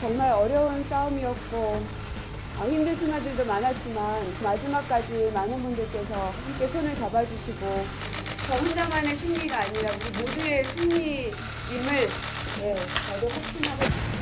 정말 어려운 싸움이었고 힘든 순간들도 많았지만 마지막까지 많은 분들께서 함께 손을 잡아주시고 저 혼자만의 승리가 아니라 우리 모두의 승리임을 저도 확신하고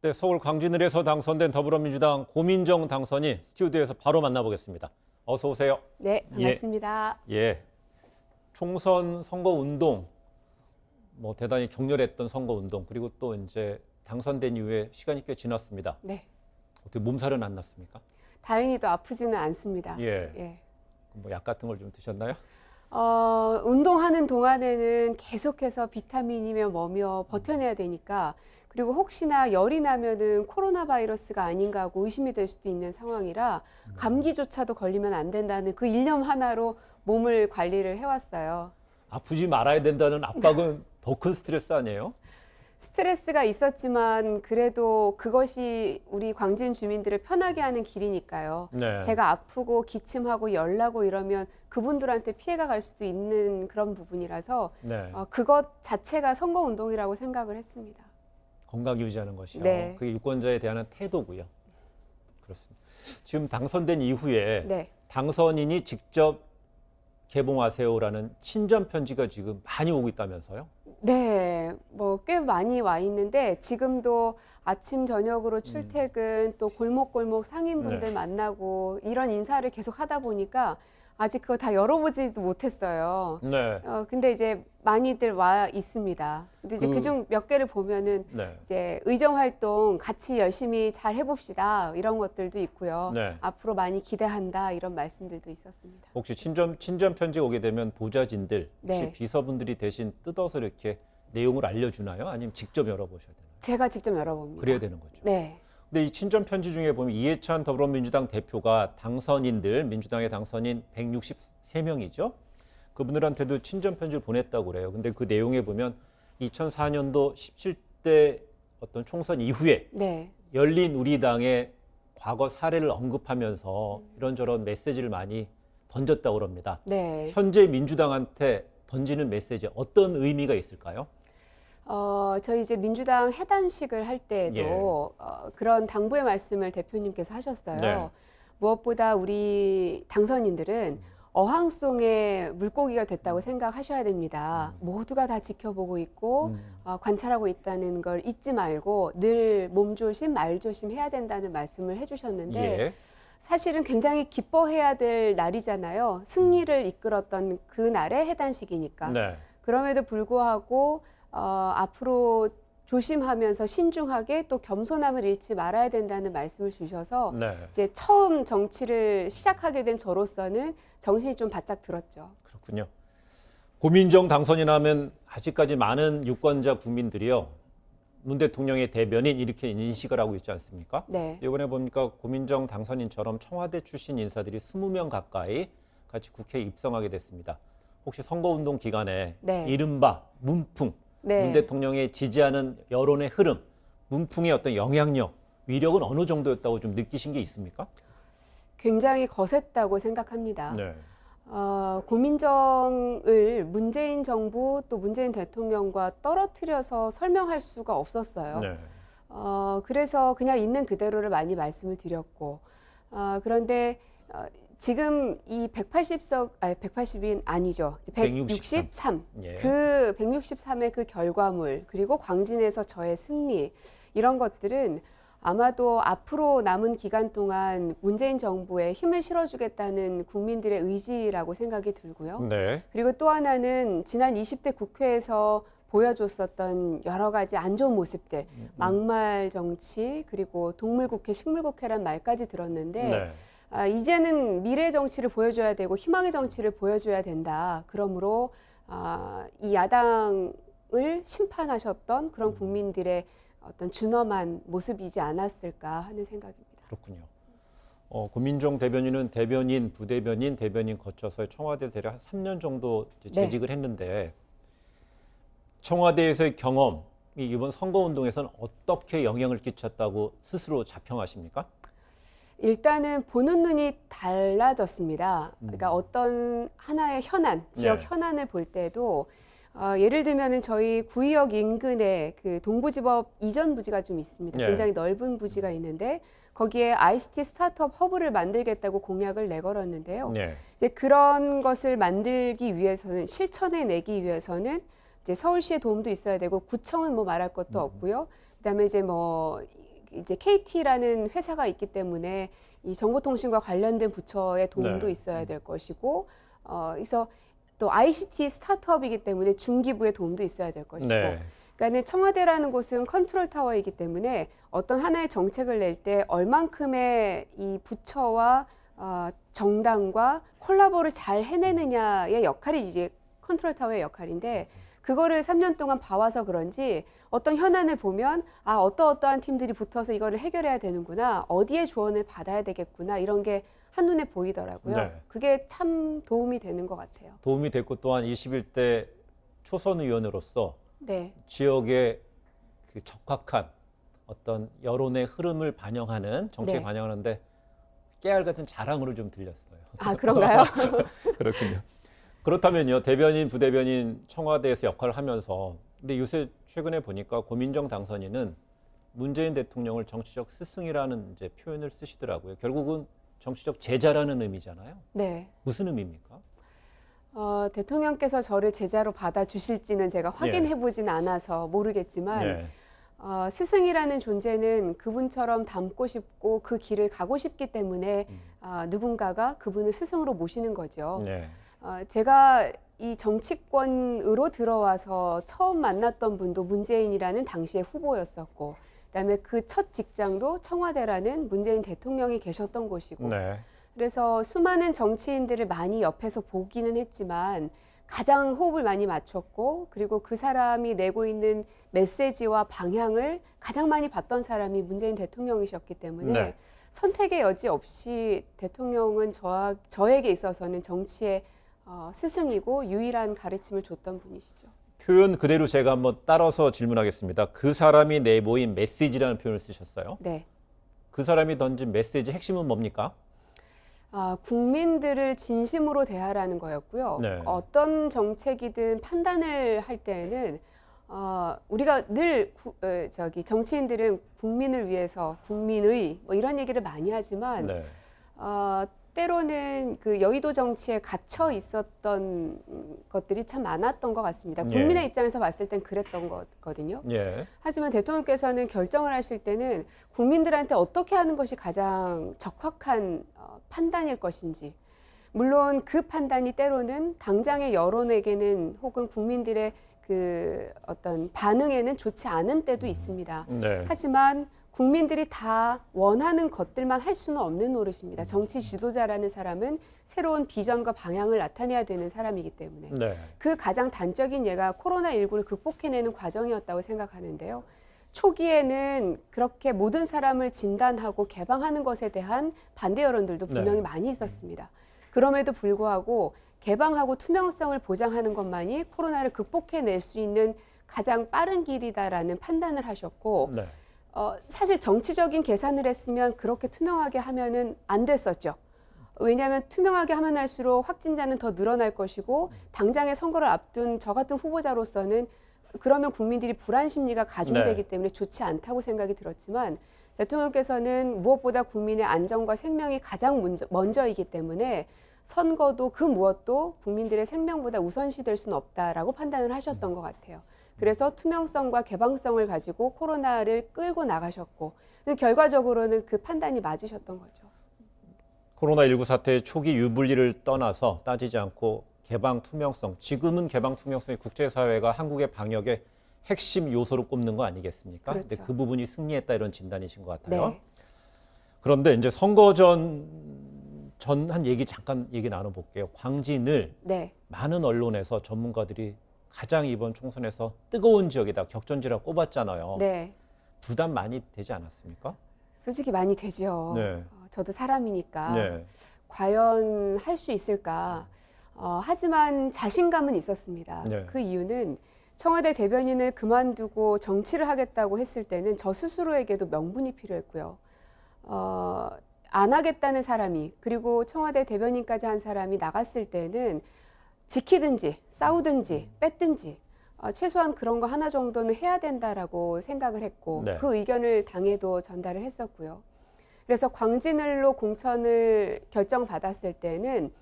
네, 서울 광진을에서 당선된 더불어민주당 고민정 당선인 스튜디오에서 바로 만나보겠습니다. 어서 오세요. 네, 반갑습니다. 예, 총선 선거 운동, 대단히 격렬했던 선거 운동, 그리고 또 이제 당선된 이후에 시간이 꽤 지났습니다. 네, 어떻게 몸살은 안 났습니까? 다행히도 아프지는 않습니다. 예. 약 같은 걸 좀 드셨나요? 운동하는 동안에는 계속해서 비타민이며 뭐며 버텨내야 되니까 그리고 혹시나 열이 나면은 코로나 바이러스가 아닌가 하고 의심이 될 수도 있는 상황이라 감기조차도 걸리면 안 된다는 그 일념 하나로 몸을 관리를 해왔어요. 아프지 말아야 된다는 압박은 더 큰 스트레스 아니에요? 스트레스가 있었지만 그래도 그것이 우리 광진 주민들을 편하게 하는 길이니까요. 네. 제가 아프고 기침하고 열나고 이러면 그분들한테 피해가 갈 수도 있는 그런 부분이라서 네. 그것 자체가 선거운동이라고 생각을 했습니다. 건강 유지하는 것이요. 네. 그게 유권자에 대한 태도고요. 그렇습니다. 지금 당선된 이후에 네. 당선인이 직접 개봉하세요라는 친전 편지가 지금 많이 오고 있다면서요? 네, 꽤 많이 와 있는데 지금도 아침 저녁으로 출퇴근 또 골목골목 상인분들 네. 만나고 이런 인사를 계속 하다 보니까 아직 그거 다 열어보지도 못했어요. 네. 근데 이제 많이들 와 있습니다. 근데 이제 그중 몇 개를 보면은 네. 이제 의정 활동 같이 열심히 잘 해봅시다 이런 것들도 있고요. 네. 앞으로 많이 기대한다 이런 말씀들도 있었습니다. 혹시 친전 편지 오게 되면 보좌진들 혹시 네. 비서분들이 대신 뜯어서 이렇게 내용을 알려주나요? 아니면 직접 열어보셔야 되나요? 제가 직접 열어봅니다. 그래야 되는 거죠. 네. 근데 이 친전 편지 중에 보면 이해찬 더불어민주당 대표가 당선인들 민주당의 당선인 163명이죠. 그분들한테도 친전 편지를 보냈다고 그래요. 근데 그 내용에 보면 2004년도 17대 어떤 총선 이후에 네. 열린 우리당의 과거 사례를 언급하면서 이런저런 메시지를 많이 던졌다고 그럽니다. 네. 현재 민주당한테 던지는 메시지 어떤 의미가 있을까요? 저희 이제 민주당 해단식을 할 때에도 그런 당부의 말씀을 대표님께서 하셨어요. 네. 무엇보다 우리 당선인들은 어항송의 물고기가 됐다고 생각하셔야 됩니다. 모두가 다 지켜보고 있고 관찰하고 있다는 걸 잊지 말고 늘 몸조심, 말조심 해야 된다는 말씀을 해주셨는데 예. 사실은 굉장히 기뻐해야 될 날이잖아요. 승리를 이끌었던 그 날의 해단식이니까. 네. 그럼에도 불구하고 앞으로 조심하면서 신중하게 또 겸손함을 잃지 말아야 된다는 말씀을 주셔서 네. 이제 처음 정치를 시작하게 된 저로서는 정신이 좀 바짝 들었죠. 그렇군요. 고민정 당선인하면 아직까지 많은 유권자 국민들이요. 문 대통령의 대변인 이렇게 인식을 하고 있지 않습니까? 네. 이번에 보니까 고민정 당선인처럼 청와대 출신 인사들이 20명 가까이 같이 국회에 입성하게 됐습니다. 혹시 선거운동 기간에 네. 이른바 문풍, 네. 문 대통령의 지지하는 여론의 흐름, 문풍의 어떤 영향력, 위력은 어느 정도였다고 좀 느끼신 게 있습니까? 굉장히 거셌다고 생각합니다. 네. 고민정을 문재인 정부 또 문재인 대통령과 떨어뜨려서 설명할 수가 없었어요. 네. 그래서 그냥 있는 그대로를 많이 말씀을 드렸고, 그런데 지금 이 180인 아니죠. 163. 예. 그 163의 그 결과물, 그리고 광진에서 저의 승리, 이런 것들은 아마도 앞으로 남은 기간 동안 문재인 정부에 힘을 실어주겠다는 국민들의 의지라고 생각이 들고요. 네. 그리고 또 하나는 지난 20대 국회에서 보여줬었던 여러 가지 안 좋은 모습들, 막말 정치, 그리고 동물국회, 식물국회란 말까지 들었는데 네. 이제는 미래 정치를 보여줘야 되고 희망의 정치를 보여줘야 된다. 그러므로 이 야당 심판하셨던 그런 국민들의 어떤 준엄한 모습이지 않았을까 하는 생각입니다. 그렇군요. 고민정 대변인은 대변인, 부대변인, 대변인 거쳐서 청와대 대략 한 3년 정도 이제 네. 재직을 했는데 청와대에서의 경험이 이번 선거운동에서는 어떻게 영향을 끼쳤다고 스스로 자평하십니까? 일단은 보는 눈이 달라졌습니다. 그러니까 어떤 하나의 현안, 지역 네. 현안을 볼 때도 예를 들면은 저희 구의역 인근에 그 동부지법 이전 부지가 좀 있습니다. 네. 굉장히 넓은 부지가 있는데 거기에 ICT 스타트업 허브를 만들겠다고 공약을 내걸었는데요. 네. 이제 그런 것을 만들기 위해서는 실천해 내기 위해서는 이제 서울시의 도움도 있어야 되고 구청은 뭐 말할 것도 없고요. 그다음에 이제 KT라는 회사가 있기 때문에 이 정보통신과 관련된 부처의 도움도 네. 있어야 될 것이고, 그래서 또 ICT 스타트업이기 때문에 중기부의 도움도 있어야 될 것이고, 네. 그러니까 청와대라는 곳은 컨트롤 타워이기 때문에 어떤 하나의 정책을 낼 때 얼만큼의 이 부처와 정당과 콜라보를 잘 해내느냐의 역할이 이제 컨트롤 타워의 역할인데 그거를 3년 동안 봐와서 그런지 어떤 현안을 보면 어떠한 팀들이 붙어서 이거를 해결해야 되는구나, 어디에 조언을 받아야 되겠구나, 이런 게 한눈에 보이더라고요. 네. 그게 참 도움이 되는 것 같아요. 도움이 됐고 또한 21대 초선 의원으로서 네. 지역의 그 적확한 어떤 여론의 흐름을 반영하는 정책에 네. 반영하는데 깨알 같은 자랑으로 좀 들렸어요. 그런가요? 그렇군요. 그렇다면요, 대변인, 부대변인 청와대에서 역할을 하면서 근데 요새 최근에 보니까 고민정 당선인은 문재인 대통령을 정치적 스승이라는 이제 표현을 쓰시더라고요. 결국은 정치적 제자라는 의미잖아요. 네. 무슨 의미입니까? 대통령께서 저를 제자로 받아주실지는 제가 확인해보진 않아서 모르겠지만 네. 스승이라는 존재는 그분처럼 닮고 싶고 그 길을 가고 싶기 때문에 누군가가 그분을 스승으로 모시는 거죠. 네. 제가 이 정치권으로 들어와서 처음 만났던 분도 문재인이라는 당시의 후보였었고, 그다음에 그 첫 직장도 청와대라는 문재인 대통령이 계셨던 곳이고, 네. 그래서 수많은 정치인들을 많이 옆에서 보기는 했지만 가장 호흡을 많이 맞췄고, 그리고 그 사람이 내고 있는 메시지와 방향을 가장 많이 봤던 사람이 문재인 대통령이셨기 때문에 네. 선택의 여지 없이 대통령은 저에게 있어서는 정치의 스승이고 유일한 가르침을 줬던 분이시죠. 표현 그대로 제가 한번 따라서 질문하겠습니다. 그 사람이 내보인 메시지라는 표현을 쓰셨어요. 네. 그 사람이 던진 메시지 핵심은 뭡니까? 국민들을 진심으로 대하라는 거였고요. 네. 어떤 정책이든 판단을 할 때에는 우리가 늘 정치인들은 국민을 위해서 국민의 뭐 이런 얘기를 많이 하지만 네. 때로는 그 여의도 정치에 갇혀 있었던 것들이 참 많았던 것 같습니다. 예. 국민의 입장에서 봤을 땐 그랬던 거거든요. 예. 하지만 대통령께서는 결정을 하실 때는 국민들한테 어떻게 하는 것이 가장 적확한 판단일 것인지, 물론 그 판단이 때로는 당장의 여론에게는 혹은 국민들의 그 어떤 반응에는 좋지 않은 때도 있습니다. 네. 하지만 국민들이 다 원하는 것들만 할 수는 없는 노릇입니다. 정치 지도자라는 사람은 새로운 비전과 방향을 나타내야 되는 사람이기 때문에 네. 그 가장 단적인 예가 코로나19를 극복해내는 과정이었다고 생각하는데요. 초기에는 그렇게 모든 사람을 진단하고 개방하는 것에 대한 반대 여론들도 분명히 네. 많이 있었습니다. 그럼에도 불구하고 개방하고 투명성을 보장하는 것만이 코로나를 극복해낼 수 있는 가장 빠른 길이다라는 판단을 하셨고, 네. 사실 정치적인 계산을 했으면 그렇게 투명하게 하면은 안 됐었죠. 왜냐하면 투명하게 하면 할수록 확진자는 더 늘어날 것이고 당장의 선거를 앞둔 저 같은 후보자로서는 그러면 국민들이 불안 심리가 가중되기 네. 때문에 좋지 않다고 생각이 들었지만 대통령께서는 무엇보다 국민의 안전과 생명이 가장 먼저이기 때문에 선거도 그 무엇도 국민들의 생명보다 우선시 될 수는 없다라고 판단을 하셨던 것 같아요. 그래서 투명성과 개방성을 가지고 코로나를 끌고 나가셨고 결과적으로는 그 판단이 맞으셨던 거죠. 코로나19 사태의 초기 유불리를 떠나서 따지지 않고 개방 투명성, 지금은 개방 투명성이 국제사회가 한국의 방역의 핵심 요소로 꼽는 거 아니겠습니까? 그렇죠. 근데 그 부분이 승리했다 이런 진단이신 것 같아요. 네. 그런데 이제 선거 전 한 얘기 잠깐 얘기 나눠볼게요. 광진을 네. 많은 언론에서 전문가들이 가장 이번 총선에서 뜨거운 지역이다, 격전지라 꼽았잖아요. 네. 부담 많이 되지 않았습니까? 솔직히 많이 되죠. 네. 저도 사람이니까 네. 과연 할 수 있을까? 하지만 자신감은 있었습니다. 네. 그 이유는 청와대 대변인을 그만두고 정치를 하겠다고 했을 때는 저 스스로에게도 명분이 필요했고요. 안 하겠다는 사람이, 그리고 청와대 대변인까지 한 사람이 나갔을 때는 지키든지 싸우든지 뺐든지 최소한 그런 거 하나 정도는 해야 된다라고 생각을 했고, 네. 그 의견을 당에도 전달을 했었고요. 그래서 광진을로 공천을 결정받았을 때는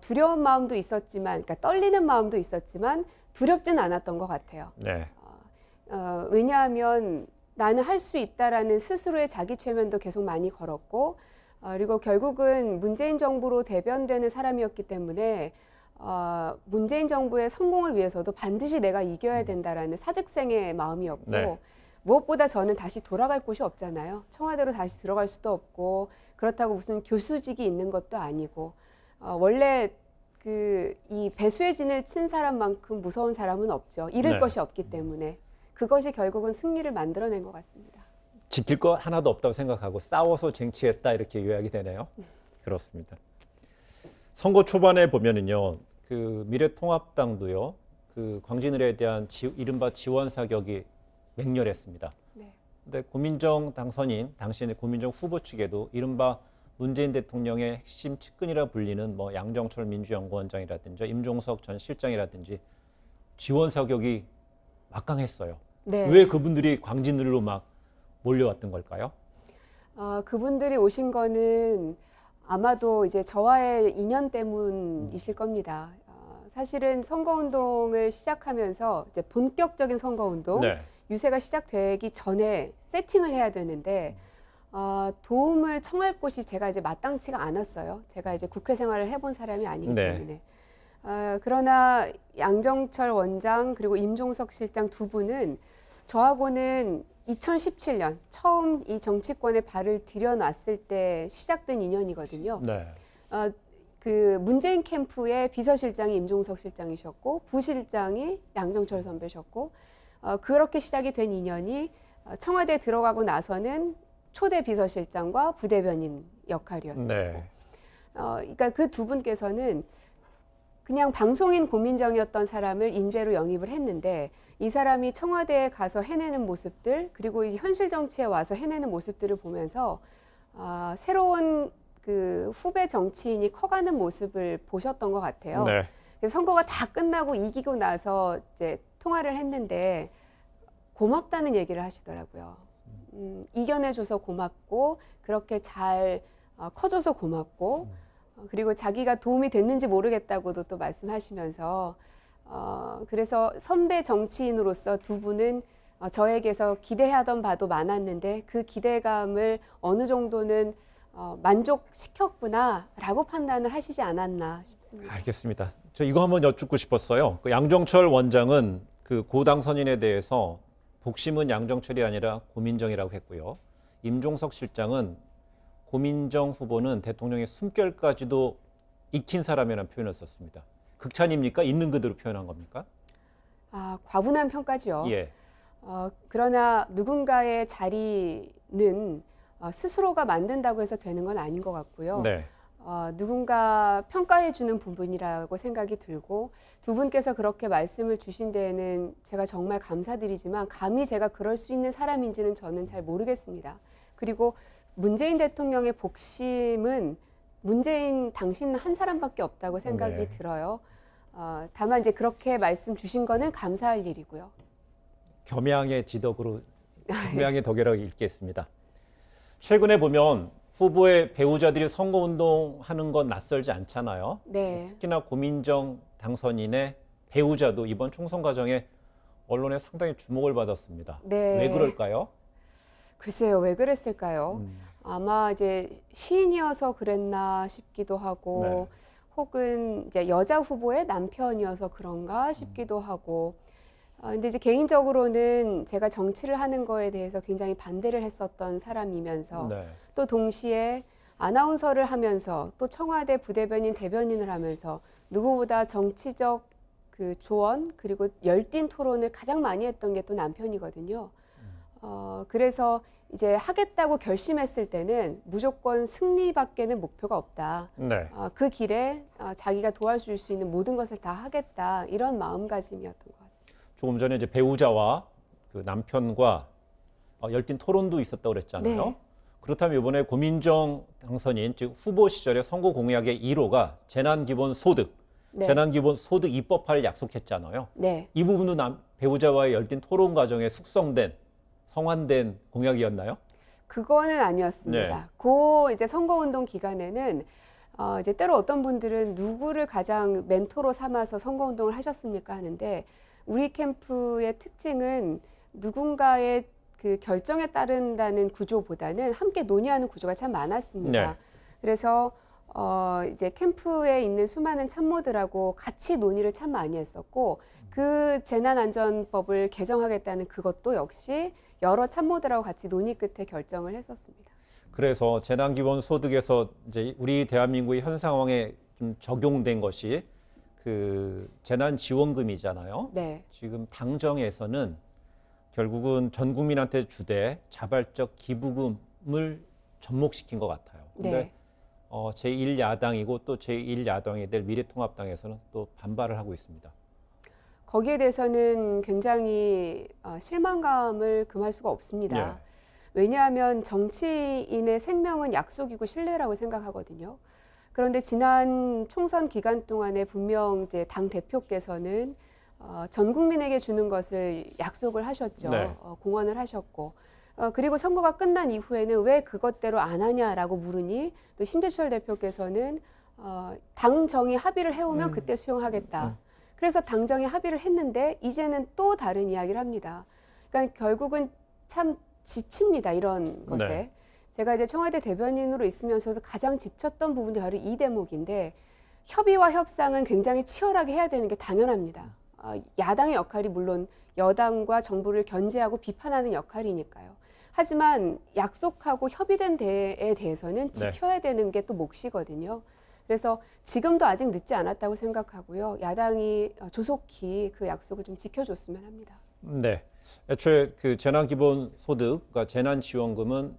두려운 마음도 있었지만, 그러니까 떨리는 마음도 있었지만 두렵진 않았던 것 같아요. 네. 왜냐하면 나는 할 수 있다라는 스스로의 자기 최면도 계속 많이 걸었고, 그리고 결국은 문재인 정부로 대변되는 사람이었기 때문에 문재인 정부의 성공을 위해서도 반드시 내가 이겨야 된다라는 사직생의 마음이었고, 네. 무엇보다 저는 다시 돌아갈 곳이 없잖아요. 청와대로 다시 들어갈 수도 없고, 그렇다고 무슨 교수직이 있는 것도 아니고, 원래 이 배수의 진을 친 사람만큼 무서운 사람은 없죠. 잃을 네. 것이 없기 때문에. 그것이 결국은 승리를 만들어낸 것 같습니다. 지킬 거 하나도 없다고 생각하고 싸워서 쟁취했다, 이렇게 요약이 되네요. 그렇습니다. 선거 초반에 보면은요, 그 미래통합당도요, 그 광진을에 대한 이른바 지원 사격이 맹렬했습니다. 네. 근데 고민정 당선인, 당시의 고민정 후보 측에도 이른바 문재인 대통령의 핵심 측근이라 불리는 뭐 양정철 민주연구원장이라든지 임종석 전 실장이라든지 지원 사격이 막강했어요. 네. 왜 그분들이 광진을로 막 몰려왔던 걸까요? 그분들이 오신 거는 아마도 이제 저와의 인연 때문이실 겁니다. 사실은 선거운동을 시작하면서 이제 본격적인 선거운동, 네. 유세가 시작되기 전에 세팅을 해야 되는데 도움을 청할 곳이 제가 이제 마땅치가 않았어요. 제가 이제 국회 생활을 해본 사람이 아니기 네. 때문에. 그러나 양정철 원장 그리고 임종석 실장 두 분은 저하고는 2017년 처음 이 정치권에 발을 들여놨을 때 시작된 인연이거든요. 네. 그 문재인 캠프의 비서실장이 임종석 실장이셨고 부실장이 양정철 선배셨고 그렇게 시작이 된 인연이 청와대에 들어가고 나서는 초대 비서실장과 부대변인 역할이었어요. 네. 그러니까 그 두 분께서는 그냥 방송인 고민정이었던 사람을 인재로 영입을 했는데 이 사람이 청와대에 가서 해내는 모습들 그리고 이 현실 정치에 와서 해내는 모습들을 보면서 새로운 그 후배 정치인이 커가는 모습을 보셨던 것 같아요. 네. 그래서 선거가 다 끝나고 이기고 나서 이제 통화를 했는데 고맙다는 얘기를 하시더라고요. 이겨내줘서 고맙고 그렇게 잘 커줘서 고맙고 그리고 자기가 도움이 됐는지 모르겠다고도 또 말씀하시면서 그래서 선배 정치인으로서 두 분은 저에게서 기대하던 바도 많았는데 그 기대감을 어느 정도는 만족시켰구나라고 판단을 하시지 않았나 싶습니다. 알겠습니다. 저 이거 한번 여쭙고 싶었어요. 그 양정철 원장은 그 고당선인에 대해서 복심은 양정철이 아니라 고민정이라고 했고요. 임종석 실장은 고민정 후보는 대통령의 숨결까지도 익힌 사람이라는 표현을 썼습니다. 극찬입니까? 있는 그대로 표현한 겁니까? 과분한 평가죠. 예. 그러나 누군가의 자리는 스스로가 만든다고 해서 되는 건 아닌 것 같고요. 네. 누군가 평가해 주는 부분이라고 생각이 들고 두 분께서 그렇게 말씀을 주신 데에는 제가 정말 감사드리지만 감히 제가 그럴 수 있는 사람인지는 저는 잘 모르겠습니다. 그리고 문재인 대통령의 복심은 문재인 당신 한 사람밖에 없다고 생각이 네. 들어요. 다만 이제 그렇게 말씀 주신 거는 감사할 일이고요. 겸양의 지덕으로 겸양의 덕이라고 읽겠습니다. 최근에 보면 후보의 배우자들이 선거운동하는 건 낯설지 않잖아요. 네. 특히나 고민정 당선인의 배우자도 이번 총선 과정에 언론에 상당히 주목을 받았습니다. 네. 왜 그럴까요? 글쎄요, 왜 그랬을까요? 아마 이제 시인이어서 그랬나 싶기도 하고, 네. 혹은 이제 여자 후보의 남편이어서 그런가 싶기도 하고, 근데 이제 개인적으로는 제가 정치를 하는 거에 대해서 굉장히 반대를 했었던 사람이면서 네. 또 동시에 아나운서를 하면서 또 청와대 부대변인 대변인을 하면서 누구보다 정치적 그 조언 그리고 열띤 토론을 가장 많이 했던 게 또 남편이거든요. 그래서 이제 하겠다고 결심했을 때는 무조건 승리밖에는 목표가 없다. 네. 그 길에 자기가 도와줄 수 있는 모든 것을 다 하겠다. 이런 마음가짐이었던 것 같습니다. 조금 전에 이제 배우자와 그 남편과 열띤 토론도 있었다고 그랬잖아요. 네. 그렇다면 이번에 고민정 당선인 즉 후보 시절의 선거 공약의 1호가 재난기본소득, 네. 재난기본소득 입법화를 약속했잖아요. 네. 이 부분도 배우자와의 열띤 토론 과정에 숙성된 성환된 공약이었나요? 그거는 아니었습니다. 네. 그 이제 선거운동 기간에는 이제 때로 어떤 분들은 누구를 가장 멘토로 삼아서 선거운동을 하셨습니까 하는데 우리 캠프의 특징은 누군가의 그 결정에 따른다는 구조보다는 함께 논의하는 구조가 참 많았습니다. 네. 그래서 이제 캠프에 있는 수많은 참모들하고 같이 논의를 참 많이 했었고 그 재난안전법을 개정하겠다는 그것도 역시 여러 참모들하고 같이 논의 끝에 결정을 했었습니다. 그래서 재난기본소득에서 이제 우리 대한민국의 현 상황에 좀 적용된 것이 그 재난지원금이잖아요. 네. 지금 당정에서는 결국은 전 국민한테 주되 자발적 기부금을 접목시킨 것 같아요. 근데 네. 제1야당이고 또 제1야당이 될 미래통합당에서는 또 반발을 하고 있습니다. 거기에 대해서는 굉장히 실망감을 금할 수가 없습니다. 예. 왜냐하면 정치인의 생명은 약속이고 신뢰라고 생각하거든요. 그런데 지난 총선 기간 동안에 분명 이제 당 대표께서는 전 국민에게 주는 것을 약속을 하셨죠. 네. 공언을 하셨고 그리고 선거가 끝난 이후에는 왜 그것대로 안 하냐라고 물으니 또 심재철 대표께서는 당정이 합의를 해오면 그때 수용하겠다. 그래서 당정이 합의를 했는데 이제는 또 다른 이야기를 합니다. 그러니까 결국은 참 지칩니다. 이런 것에. 네. 제가 이제 청와대 대변인으로 있으면서도 가장 지쳤던 부분이 바로 이 대목인데 협의와 협상은 굉장히 치열하게 해야 되는 게 당연합니다. 야당의 역할이 물론 여당과 정부를 견제하고 비판하는 역할이니까요. 하지만 약속하고 협의된 데에 대해서는 지켜야 되는 게 또 몫이거든요. 그래서 지금도 아직 늦지 않았다고 생각하고요. 야당이 조속히 그 약속을 좀 지켜줬으면 합니다. 네. 애초에 그 재난기본소득, 그러니까 재난지원금은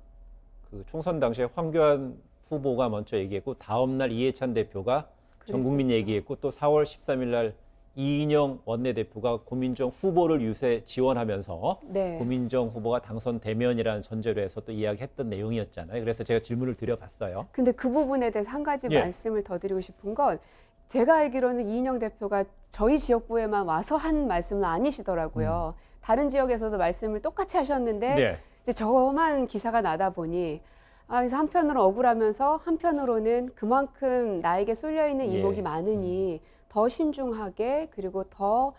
그 총선 당시에 황교안 후보가 먼저 얘기했고 다음 날 이해찬 대표가 전 국민 그랬었죠. 얘기했고 또 4월 13일 날 이인영 원내대표가 고민정 후보를 유세 지원하면서 네. 고민정 후보가 당선되면이라는 전제로 해서 또 이야기했던 내용이었잖아요. 그래서 제가 질문을 드려봤어요. 근데 그 부분에 대해서 한 가지 예. 말씀을 더 드리고 싶은 건 제가 알기로는 이인영 대표가 저희 지역구에만 와서 한 말씀은 아니시더라고요. 다른 지역에서도 말씀을 똑같이 하셨는데 네. 이제 저만 기사가 나다 보니 그래서 한편으로 억울하면서 한편으로는 그만큼 나에게 쏠려 있는 이목이 예. 많으니 더 신중하게 그리고 더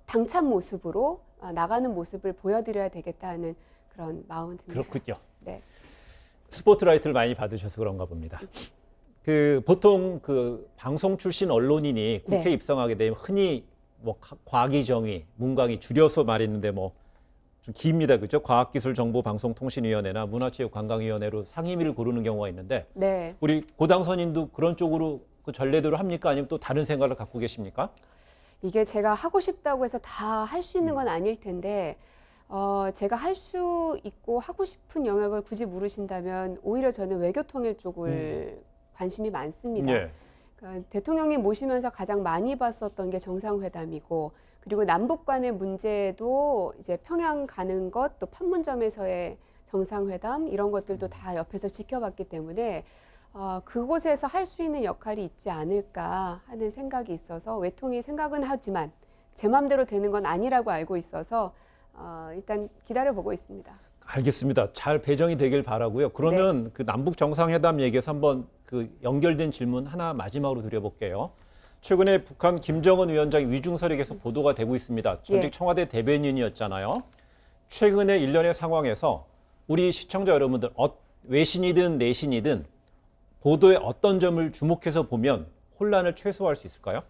당찬 모습으로 나가는 모습을 보여드려야 되겠다 하는 그런 마음은 듭니다. 그렇군요. 네. 스포트라이트를 많이 받으셔서 그런가 봅니다. 그 보통 그 방송 출신 언론인이 국회 네. 입성하게 되면 흔히 뭐 과기정의, 문광이 줄여서 말했는데 뭐 좀 깁니다, 그죠? 과학기술정보방송통신위원회나 문화체육관광위원회로 상임위를 고르는 경우가 있는데 네. 우리 고당선인도 그런 쪽으로 그 전례대로 합니까? 아니면 또 다른 생각을 갖고 계십니까? 이게 제가 하고 싶다고 해서 다 할 수 있는 건 아닐 텐데 제가 할 수 있고 하고 싶은 영역을 굳이 물으신다면 오히려 저는 외교통일 쪽을 관심이 많습니다. 예. 그러니까 대통령님 모시면서 가장 많이 봤었던 게 정상회담이고 그리고 남북 간의 문제도 이제 평양 가는 것 또 판문점에서의 정상회담 이런 것들도 다 옆에서 지켜봤기 때문에 그곳에서 할 수 있는 역할이 있지 않을까 하는 생각이 있어서 외통이 생각은 하지만 제 마음대로 되는 건 아니라고 알고 있어서 일단 기다려보고 있습니다. 알겠습니다. 잘 배정이 되길 바라고요. 그러면 그 남북 정상회담 얘기에서 한번 그 연결된 질문 하나 마지막으로 드려볼게요. 최근에 북한 김정은 위원장이 위중설에 보도가 되고 있습니다. 전직 예. 청와대 대변인이었잖아요. 최근의 일련의 상황에서 우리 시청자 여러분들 외신이든 내신이든 보도에 어떤 점을 주목해서 보면 혼란을 최소화할 수 있을까요?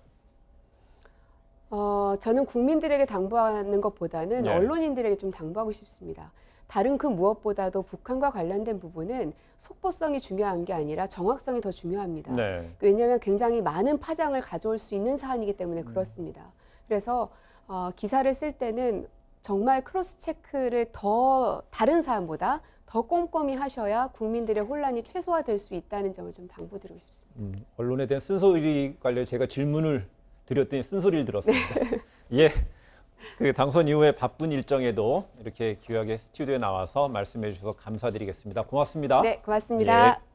저는 국민들에게 당부하는 것보다는 네. 언론인들에게 좀 당부하고 싶습니다. 다른 그 무엇보다도 북한과 관련된 부분은 속보성이 중요한 게 아니라 정확성이 더 중요합니다. 네. 왜냐하면 굉장히 많은 파장을 가져올 수 있는 사안이기 때문에 그렇습니다. 그래서 기사를 쓸 때는 정말 크로스 체크를 더 다른 사안보다 더 꼼꼼히 하셔야 국민들의 혼란이 최소화될 수 있다는 점을 좀 당부드리고 싶습니다. 언론에 대한 쓴소리 관련 제가 질문을 드렸더니 쓴소리를 들었습니다. 예. 그 당선 이후에 바쁜 일정에도 이렇게 귀하게 스튜디오에 나와서 말씀해 주셔서 감사드리겠습니다. 고맙습니다. 네, 고맙습니다. 예.